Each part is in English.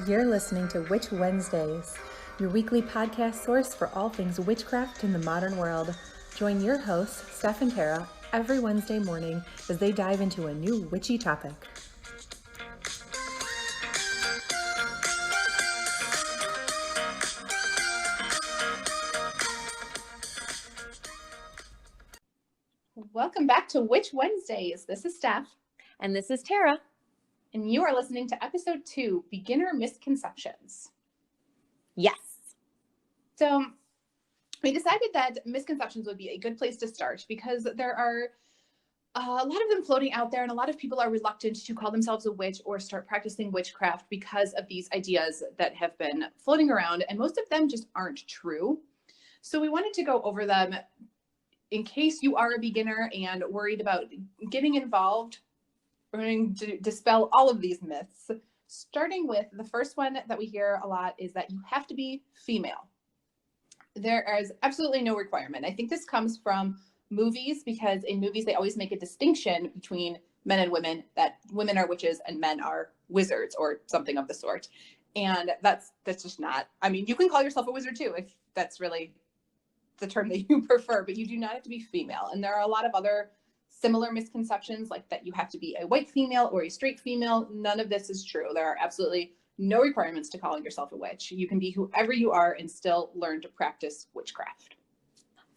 You're listening to Witch Wednesdays, your weekly podcast source for all things witchcraft in the modern world. Join your hosts, Steph and Tara, every Wednesday morning as they dive into a new witchy topic. Welcome back to Witch Wednesdays. This is Steph. And this is Tara. And you are listening to episode 2, Beginner Misconceptions. Yes. So we decided that misconceptions would be a good place to start because there are a lot of them floating out there, and a lot of people are reluctant to call themselves a witch or start practicing witchcraft because of these ideas that have been floating around, and most of them just aren't true. So we wanted to go over them in case you are a beginner and worried about getting involved. We're going to dispel all of these myths, starting with the first one that we hear a lot is that you have to be female. There is absolutely no requirement. I think this comes from movies because in movies, they always make a distinction between men and women, that women are witches and men are wizards or something of the sort. And that's just not, I mean, you can call yourself a wizard too, if that's really the term that you prefer, but you do not have to be female. And there are a lot of other similar misconceptions, like that you have to be a white female or a straight female. None of this is true. There are absolutely no requirements to calling yourself a witch. You can be whoever you are and still learn to practice witchcraft.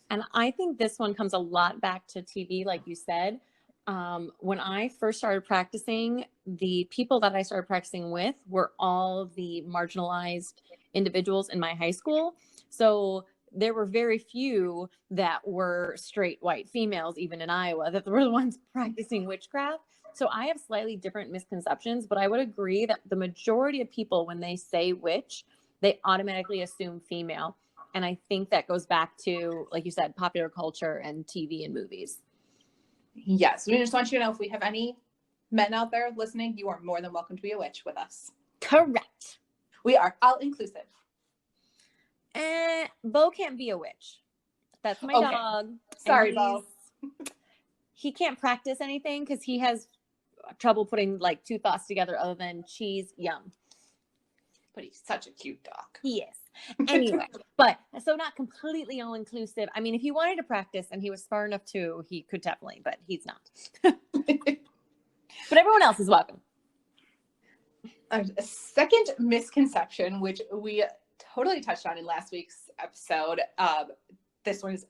And I think this one comes a lot back to TV, like you said. When I first started practicing, the people that I started practicing with were all the marginalized individuals in my high school. So there were very few that were straight white females, even in Iowa, that were the ones practicing witchcraft. So I have slightly different misconceptions, but I would agree that the majority of people, when they say witch, they automatically assume female. And I think that goes back to, like you said, popular culture and TV and movies. Yes, we just want you to know if we have any men out there listening, you are more than welcome to be a witch with us. Correct. We are all inclusive. Bo can't be a witch. That's my dog. Sorry, Bo. He can't practice anything because he has trouble putting like two thoughts together other than cheese, yum. But he's such a cute dog. He is. Anyway, but so not completely all inclusive. I mean, if he wanted to practice and he was smart enough to, he could definitely, but he's not. But everyone else is welcome. A second misconception, which we totally touched on in last week's episode. This one is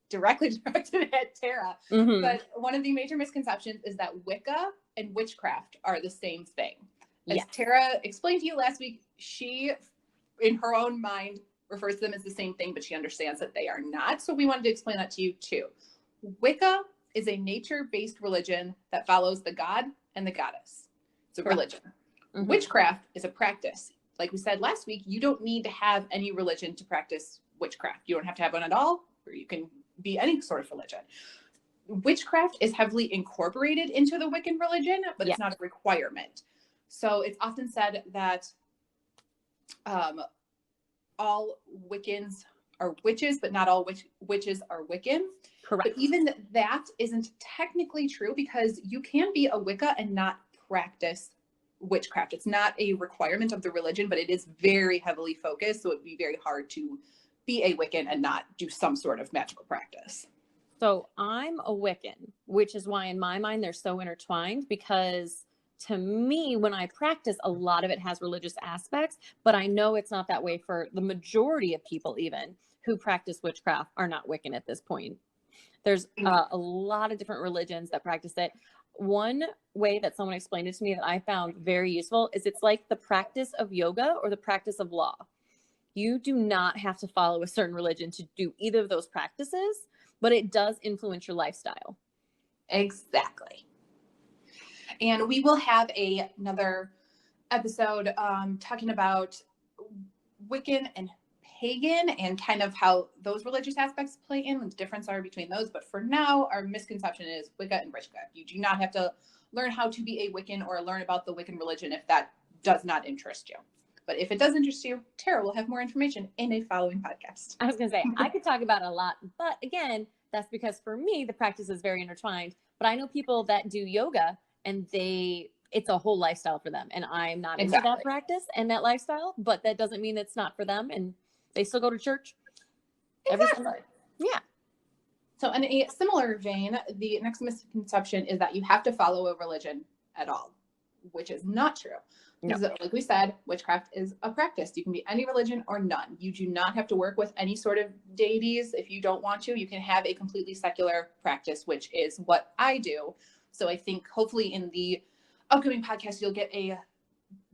directly directed at Tara. Mm-hmm. But one of the major misconceptions is that Wicca and witchcraft are the same thing. As Tara explained to you last week, she, in her own mind, refers to them as the same thing, but she understands that they are not. So we wanted to explain that to you too. Wicca is a nature-based religion that follows the god and the goddess. It's a religion. Mm-hmm. Witchcraft is a practice. Like we said last week, you don't need to have any religion to practice witchcraft. You don't have to have one at all, or you can be any sort of religion. Witchcraft is heavily incorporated into the Wiccan religion, but it's not a requirement. So it's often said that all Wiccans are witches, but not all witches are Wiccan. Correct. But even that isn't technically true because you can be a Wicca and not practice witchcraft. It's not a requirement of the religion, but it is very heavily focused. So it'd be very hard to be a Wiccan and not do some sort of magical practice. So I'm a Wiccan, which is why in my mind they're so intertwined, because to me, when I practice, a lot of it has religious aspects, but I know it's not that way for the majority of people even who practice witchcraft are not Wiccan at this point. There's a lot of different religions that practice it. One way that someone explained it to me that I found very useful is it's like the practice of yoga or the practice of law. You do not have to follow a certain religion to do either of those practices, but it does influence your lifestyle. Exactly. And we will have another episode talking about Wiccan and pagan and kind of how those religious aspects play in, what the difference are between those. But for now, our misconception is Wicca and witchcraft. You do not have to learn how to be a Wiccan or learn about the Wiccan religion if that does not interest you. But if it does interest you, Tara will have more information in a following podcast. I was going to say, I could talk about it a lot, but again, that's because for me, the practice is very intertwined. But I know people that do yoga and they it's a whole lifestyle for them. And I'm not into Exactly. that practice and that lifestyle, but that doesn't mean it's not for them. And they still go to church every Sunday. Exactly. Yeah. So in a similar vein, the next misconception is that you have to follow a religion at all, which is not true. No. Because like we said, witchcraft is a practice. You can be any religion or none. You do not have to work with any sort of deities if you don't want to. You can have a completely secular practice, which is what I do. So I think hopefully in the upcoming podcast, you'll get a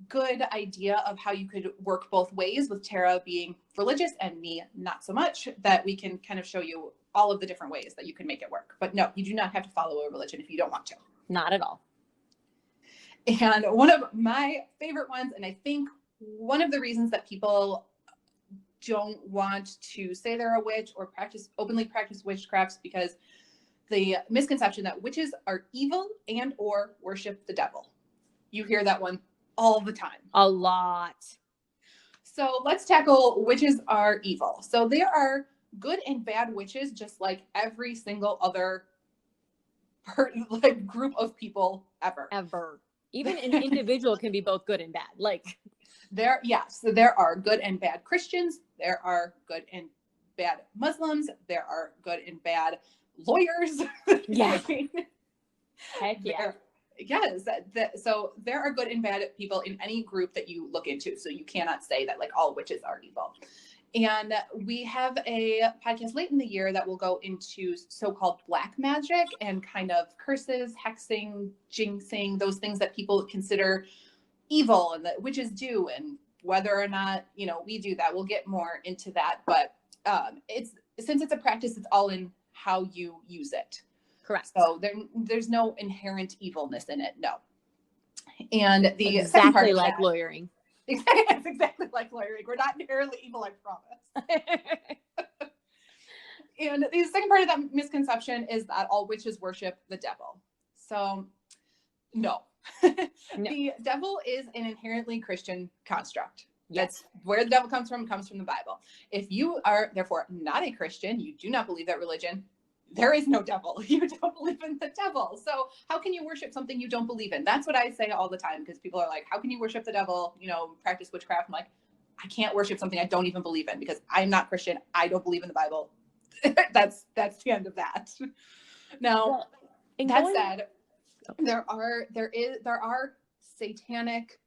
good idea of how you could work both ways, with Tara being religious and me not so much, that we can kind of show you all of the different ways that you can make it work. But no, you do not have to follow a religion if you don't want to. Not at all. And one of my favorite ones, and I think one of the reasons that people don't want to say they're a witch or openly practice witchcraft, because the misconception that witches are evil and or worship the devil. You hear that one all the time. A lot. So let's tackle witches are evil. So there are good and bad witches, just like every single other group of people ever. Even an individual can be both good and bad. Like there are good and bad Christians. There are good and bad Muslims. There are good and bad lawyers. Yeah. I mean, heck yeah. Yes. So there are good and bad people in any group that you look into. So you cannot say that like all witches are evil. And we have a podcast late in the year that will go into so-called black magic and kind of curses, hexing, jinxing, those things that people consider evil and that witches do, and whether or not, we do that. We'll get more into that. But since it's a practice, it's all in how you use it. Correct. So there's no inherent evilness in it. No. And the exactly second part of like that, lawyering. It's exactly like lawyering. We're not inherently evil, I promise. And the second part of that misconception is that all witches worship the devil. So, no. The devil is an inherently Christian construct. That's where the devil comes from the Bible. If you are, therefore, not a Christian, you do not believe that religion, there is no devil. You don't believe in the devil. So how can you worship something you don't believe in? That's what I say all the time, because people are like, how can you worship the devil, practice witchcraft? I'm like, I can't worship something I don't even believe in, because I'm not Christian. I don't believe in the Bible. That's the end of that. Now, that said, there are satanic,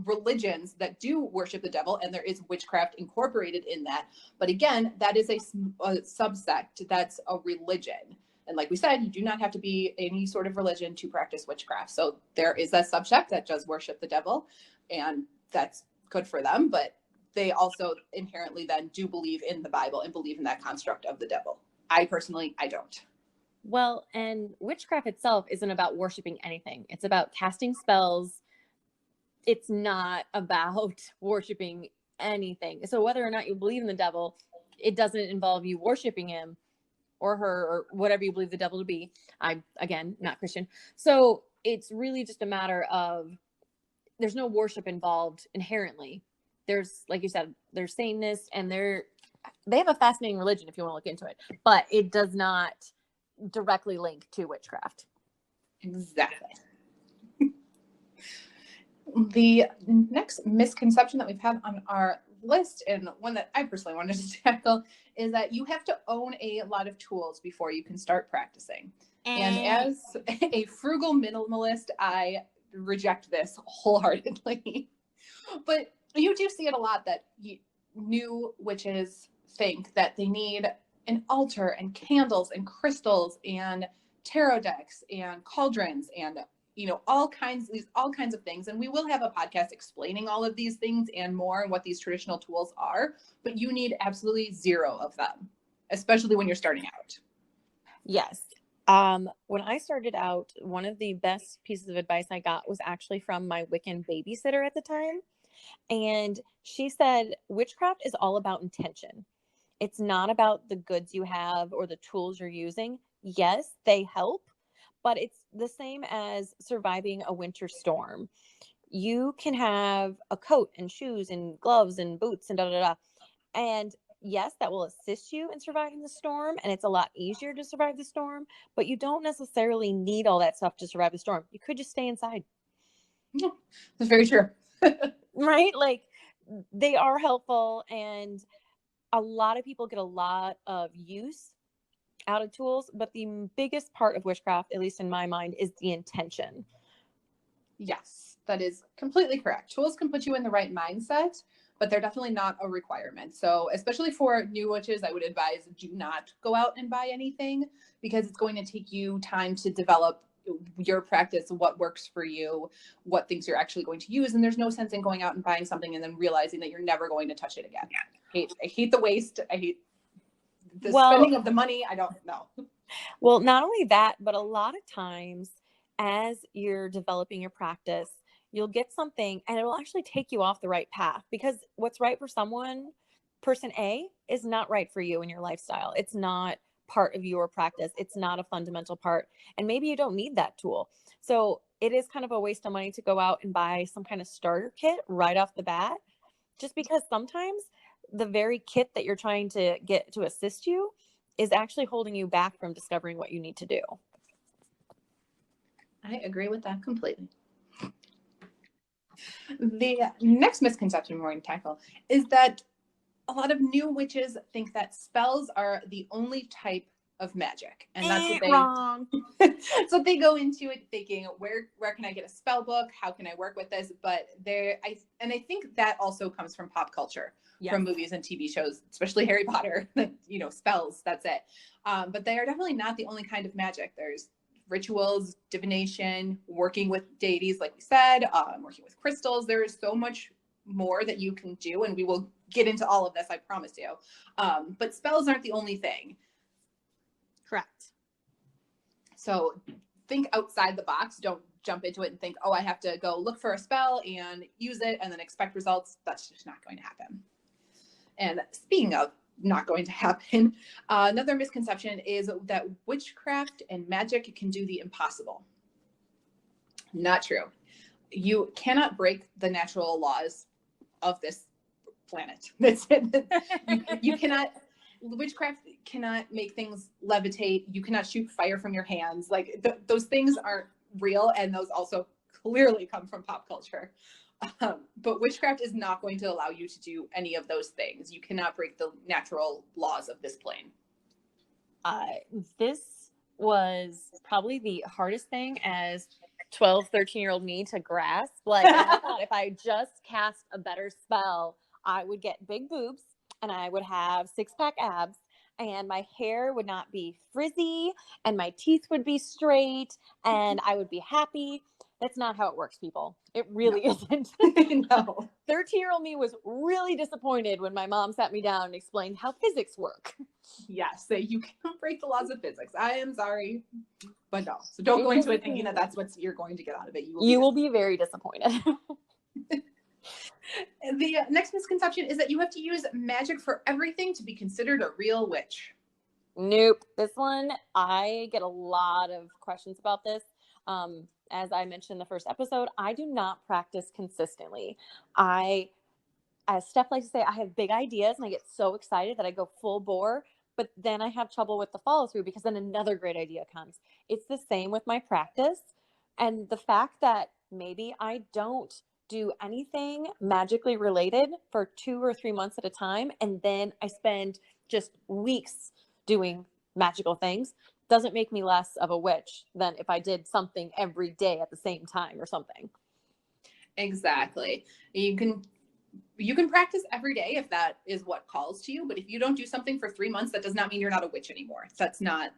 religions that do worship the devil, and there is witchcraft incorporated in that. But again, that is a subsect. That's a religion. And like we said, you do not have to be any sort of religion to practice witchcraft. So there is a subsect that does worship the devil, and that's good for them. But they also inherently then do believe in the Bible and believe in that construct of the devil. I don't. Well, and witchcraft itself isn't about worshiping anything. It's about casting spells. It's not about worshiping anything. So whether or not you believe in the devil, it doesn't involve you worshiping him or her or whatever you believe the devil to be. I'm, again, not Christian. So it's really just a matter of there's no worship involved inherently. There's, like you said, there's Satanists, and they have a fascinating religion if you want to look into it, but it does not directly link to witchcraft. Exactly. The next misconception that we've had on our list, and one that I personally wanted to tackle, is that you have to own a lot of tools before you can start practicing. And as a frugal minimalist, I reject this wholeheartedly. But you do see it a lot, that new witches think that they need an altar and candles and crystals and tarot decks and cauldrons and all kinds of things. And we will have a podcast explaining all of these things and more, and what these traditional tools are, but you need absolutely zero of them, especially when you're starting out. Yes. When I started out, one of the best pieces of advice I got was actually from my Wiccan babysitter at the time. And she said, witchcraft is all about intention. It's not about the goods you have or the tools you're using. Yes, they help, but it's the same as surviving a winter storm. You can have a coat and shoes and gloves and boots and and yes, that will assist you in surviving the storm, and it's a lot easier to survive the storm, but you don't necessarily need all that stuff to survive the storm. You could just stay inside. Yeah, that's very true. Right? Like, they are helpful, and a lot of people get a lot of use out of tools, but the biggest part of witchcraft, at least in my mind, is the intention. Yes, that is completely correct. Tools can put you in the right mindset, but they're definitely not a requirement. So especially for new witches, I would advise do not go out and buy anything, because it's going to take you time to develop your practice, what works for you, what things you're actually going to use. And there's no sense in going out and buying something and then realizing that you're never going to touch it again. I hate the waste. I hate the spending of the money. I don't know. Well, not only that, but a lot of times as you're developing your practice, you'll get something and it will actually take you off the right path, because what's right for person A is not right for you and your lifestyle. It's not part of your practice. It's not a fundamental part. And maybe you don't need that tool. So it is kind of a waste of money to go out and buy some kind of starter kit right off the bat, just because sometimes the very kit that you're trying to get to assist you is actually holding you back from discovering what you need to do. I agree with that completely. The next misconception we're going to tackle is that a lot of new witches think that spells are the only type of magic, and that's what wrong. so they go into it thinking, where can I get a spell book? How can I work with this? But I think that also comes from pop culture, from movies and TV shows, especially Harry Potter. Spells. That's it. But they are definitely not the only kind of magic. There's rituals, divination, working with deities, like we said, working with crystals. There is so much more that you can do, and we will get into all of this, I promise you. But spells aren't the only thing. Correct. So think outside the box. Don't jump into it and think, oh, I have to go look for a spell and use it and then expect results. That's just not going to happen. And speaking of not going to happen, another misconception is that witchcraft and magic can do the impossible. Not true. You cannot break the natural laws of this planet. You cannot. Witchcraft cannot make things levitate. You cannot shoot fire from your hands. Like those things aren't real, and those also clearly come from pop culture. But witchcraft is not going to allow you to do any of those things. You cannot break the natural laws of this plane. This was probably the hardest thing as 12, 13-year-old me to grasp. Like, I thought if I just cast a better spell, I would get big boobs and I would have six-pack abs and my hair would not be frizzy and my teeth would be straight and I would be happy. That's not how it works, people. It really isn't. No. 13-year-old me was really disappointed when my mom sat me down and explained how physics work. Yes, so you can't break the laws of physics. I am sorry, but no. So don't go into it thinking that that's what you're going to get out of it. You will be very disappointed. The next misconception is that you have to use magic for everything to be considered a real witch. Nope. This one, I get a lot of questions about this. As I mentioned in the first episode, I do not practice consistently. As Steph likes to say, I have big ideas and I get so excited that I go full bore, but then I have trouble with the follow through because then another great idea comes. It's the same with my practice. And the fact that maybe I don't do anything magically related for 2 or 3 months at a time, and then I spend just weeks doing magical things, doesn't make me less of a witch than if I did something every day at the same time or something. Exactly. You can practice every day if that is what calls to you, but if you don't do something for 3 months, that does not mean you're not a witch anymore. That's not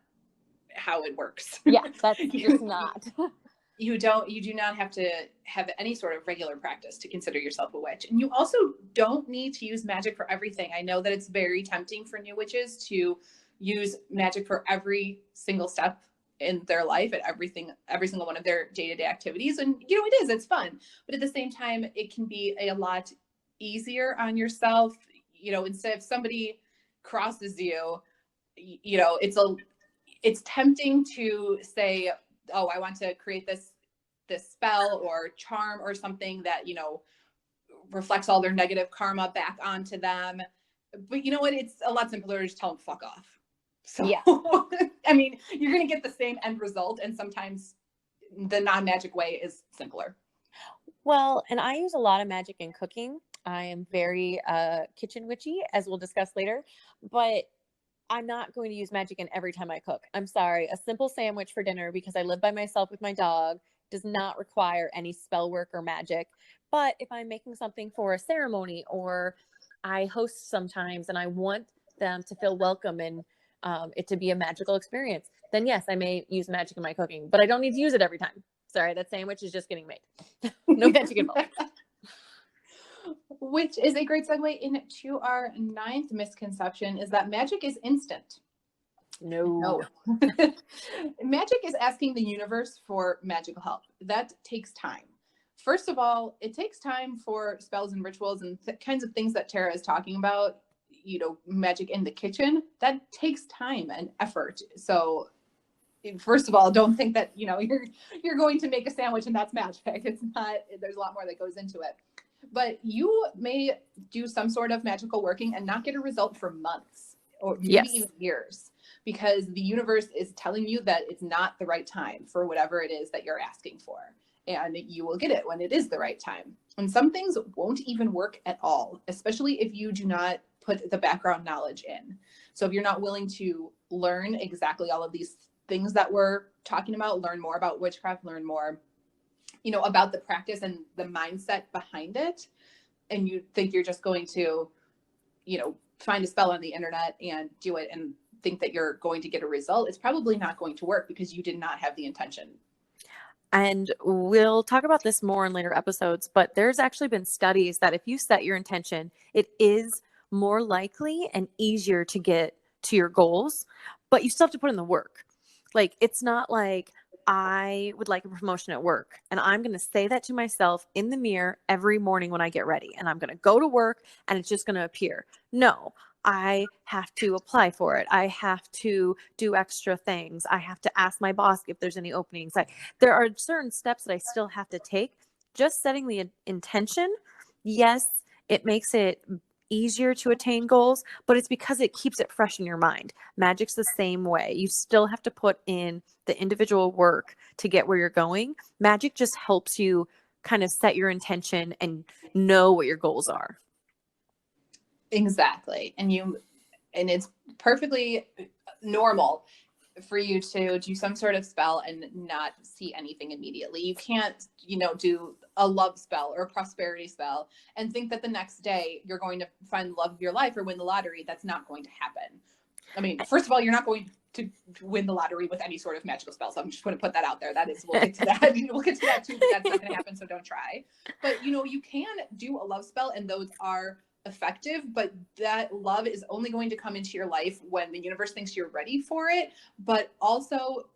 how it works. Yeah, that's just not. You do not have to have any sort of regular practice to consider yourself a witch. And you also don't need to use magic for everything. I know that it's very tempting for new witches to use magic for every single step in their life, at every single one of their day-to-day activities. And it's fun. But at the same time, it can be a lot easier on yourself. Instead, if somebody crosses you, it's tempting to say, oh, I want to create this spell or charm or something that, reflects all their negative karma back onto them. But you know what? It's a lot simpler to just tell them fuck off. So, Yeah. I mean, you're going to get the same end result. And sometimes the non-magic way is simpler. Well, and I use a lot of magic in cooking. I am very kitchen witchy, as we'll discuss later, but I'm not going to use magic in every time I cook. I'm sorry. A simple sandwich for dinner, because I live by myself with my dog, does not require any spell work or magic. But if I'm making something for a ceremony, or I host sometimes and I want them to feel welcome and it to be a magical experience, then yes, I may use magic in my cooking, but I don't need to use it every time. Sorry, that sandwich is just getting made. No magic involved. Which is a great segue into our 9th misconception, is that magic is instant. No. Magic is asking the universe for magical help. That takes time. First of all, it takes time for spells and rituals and kinds of things that Tara is talking about, you know, magic in the kitchen. That takes time and effort. So first of all, don't think that, you know, you're going to make a sandwich and that's magic. It's not. There's a lot more that goes into it. But you may do some sort of magical working and not get a result for months or maybe even years, because the universe is telling you that it's not the right time for whatever it is that you're asking for. And you will get it when it is the right time. And some things won't even work at all, especially if you do not put the background knowledge in. So if you're not willing to learn exactly all of these things that we're talking about, learn more about witchcraft, learn more, you know, about the practice and the mindset behind it, and you think you're just going to, you know, find a spell on the internet and do it and think that you're going to get a result, it's probably not going to work because you did not have the intention. And we'll talk about this more in later episodes, but there's actually been studies that if you set your intention, it is more likely and easier to get to your goals, but you still have to put in the work. Like, it's not like I would like a promotion at work and I'm going to say that to myself in the mirror every morning when I get ready, and I'm going to go to work and it's just going to appear. No, I have to apply for it. I have to do extra things. I have to ask my boss if there's any openings. There are certain steps that I still have to take. Just setting the intention, yes, it makes it easier to attain goals, but it's because it keeps it fresh in your mind. Magic's the same way. You still have to put in the individual work to get where you're going. Magic just helps you kind of set your intention and know what your goals are. Exactly. And it's perfectly normal for you to do some sort of spell and not see anything immediately. You can't, you know, do a love spell or a prosperity spell and think that the next day you're going to find the love of your life or win the lottery. That's not going to happen. I mean, first of all, you're not going to win the lottery with any sort of magical spell. So I'm just going to put that out there. We'll get to that. We'll get to that too, but that's not going to happen. So don't try. But, you know, you can do a love spell and those are effective, but that love is only going to come into your life when the universe thinks you're ready for it. But also,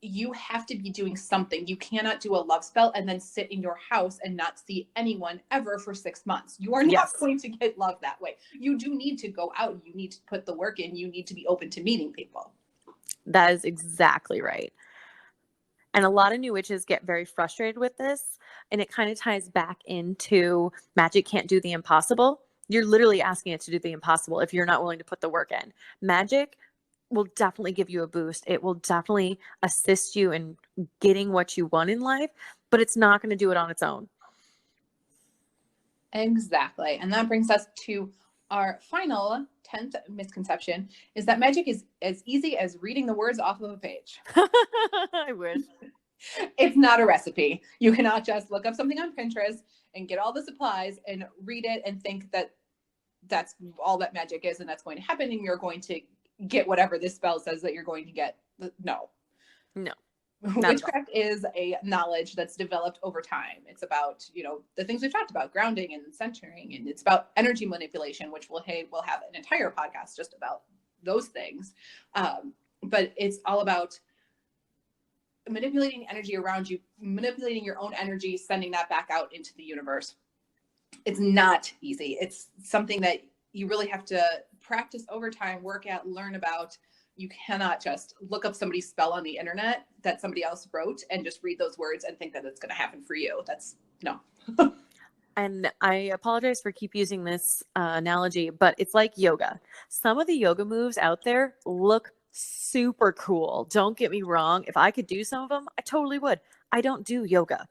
you have to be doing something. You cannot do a love spell and then sit in your house and not see anyone ever for 6 months. You are not going to get love that way. You do need to go out. You need to put the work in. You need to be open to meeting people. That is exactly right. And a lot of new witches get very frustrated with this, and it kind of ties back into magic can't do the impossible. You're literally asking it to do the impossible if you're not willing to put the work in. Magic will definitely give you a boost. It will definitely assist you in getting what you want in life, but it's not going to do it on its own. Exactly. And that brings us to our final 10th misconception, is that magic is as easy as reading the words off of a page. I wish. It's not a recipe. You cannot just look up something on Pinterest and get all the supplies and read it and think that that's all that magic is and that's going to happen and you're going to get whatever this spell says that you're going to get. No. Witchcraft is a knowledge that's developed over time. It's about, you know, the things we've talked about, grounding and centering, and it's about energy manipulation, which we'll have an entire podcast just about those things. But it's all about manipulating energy around you, manipulating your own energy, sending that back out into the universe. It's not easy. It's something that you really have to practice over time, work at, learn about. You cannot just look up somebody's spell on the internet that somebody else wrote and just read those words and think that it's going to happen for you. That's no. And I apologize for keep using this analogy, but it's like yoga. Some of the yoga moves out there look super cool. Don't get me wrong. If I could do some of them, I totally would. I don't do yoga.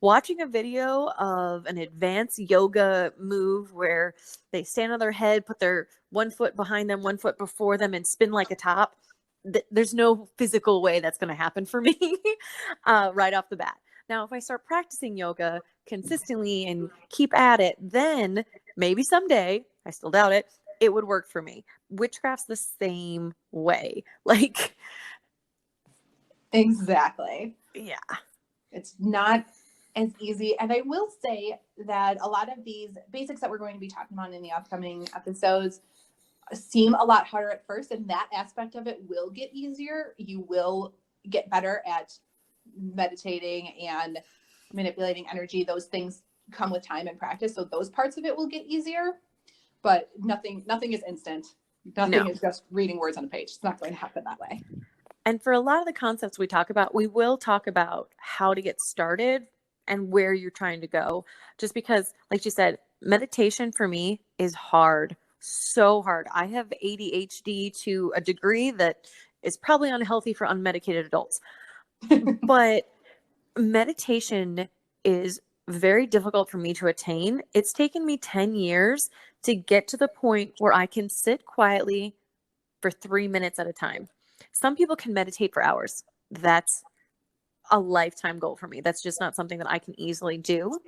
Watching a video of an advanced yoga move where they stand on their head, put their one foot behind them, one foot before them, and spin like a top, there's no physical way that's going to happen for me right off the bat. Now, if I start practicing yoga consistently and keep at it, then maybe someday, I still doubt it, it would work for me. Witchcraft's the same way. Like, exactly. Yeah. It's not as easy. And I will say that a lot of these basics that we're going to be talking about in the upcoming episodes seem a lot harder at first, and that aspect of it will get easier. You will get better at meditating and manipulating energy. Those things come with time and practice, so those parts of it will get easier, but nothing is instant. Nothing is just reading words on a page. It's not going to happen that way. And for a lot of the concepts we talk about, we will talk about how to get started and where you're trying to go. Just because, like you said, meditation for me is hard. So hard. I have ADHD to a degree that is probably unhealthy for unmedicated adults. But meditation is very difficult for me to attain. It's taken me 10 years to get to the point where I can sit quietly for 3 minutes at a time. Some people can meditate for hours. That's a lifetime goal for me. That's just not something that I can easily do.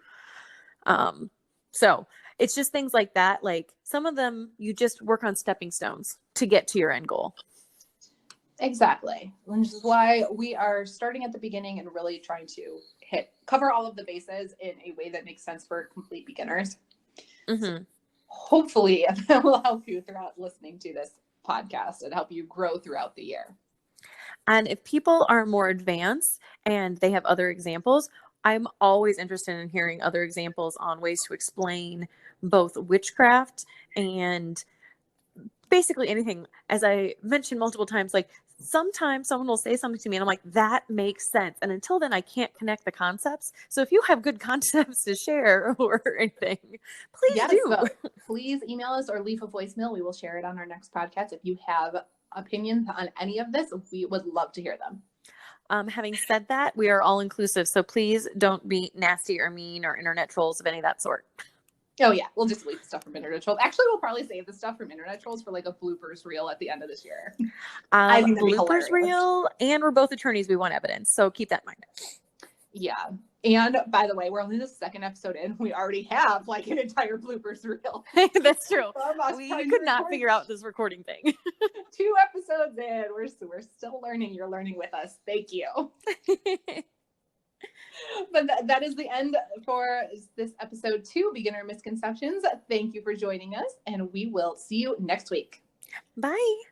So it's just things like that. Like some of them, you just work on stepping stones to get to your end goal. Exactly. Which is why we are starting at the beginning and really trying to cover all of the bases in a way that makes sense for complete beginners. Mm-hmm. So hopefully that will help you throughout listening to this podcast and help you grow throughout the year. And if people are more advanced and they have other examples, I'm always interested in hearing other examples on ways to explain both witchcraft and basically anything. As I mentioned multiple times, like sometimes someone will say something to me and I'm like, that makes sense. And until then, I can't connect the concepts. So if you have good concepts to share or anything, please do. Please email us or leave a voicemail. We will share it on our next podcast. If you have opinions on any of this, we would love to hear them. Having said that, we are all inclusive. So please don't be nasty or mean or internet trolls of any of that sort. Oh yeah, we'll just delete the stuff from internet trolls. Actually, we'll probably save the stuff from internet trolls for like a bloopers reel at the end of this year. I think bloopers reel, and we're both attorneys. We want evidence, so keep that in mind. Yeah, and by the way, we're only the second episode in. We already have like an entire bloopers reel. That's true. We could not figure out this recording thing. 2 episodes in, we're still learning. You're learning with us. Thank you. But that is the end for this episode 2, Beginner Misconceptions. Thank you for joining us, and we will see you next week. Bye.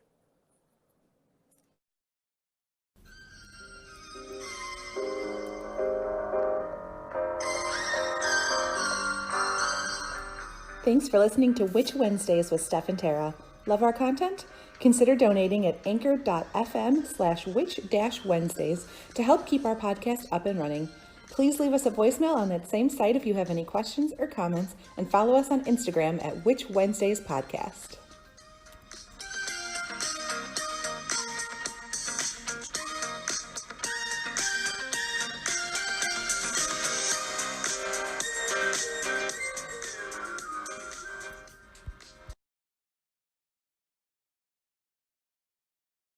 Thanks for listening to Witch Wednesdays with Steph and Tara. Love our content? Consider donating at anchor.fm/witch-wednesdays to help keep our podcast up and running. Please leave us a voicemail on that same site if you have any questions or comments, and follow us on Instagram at Witch Wednesdays Podcast.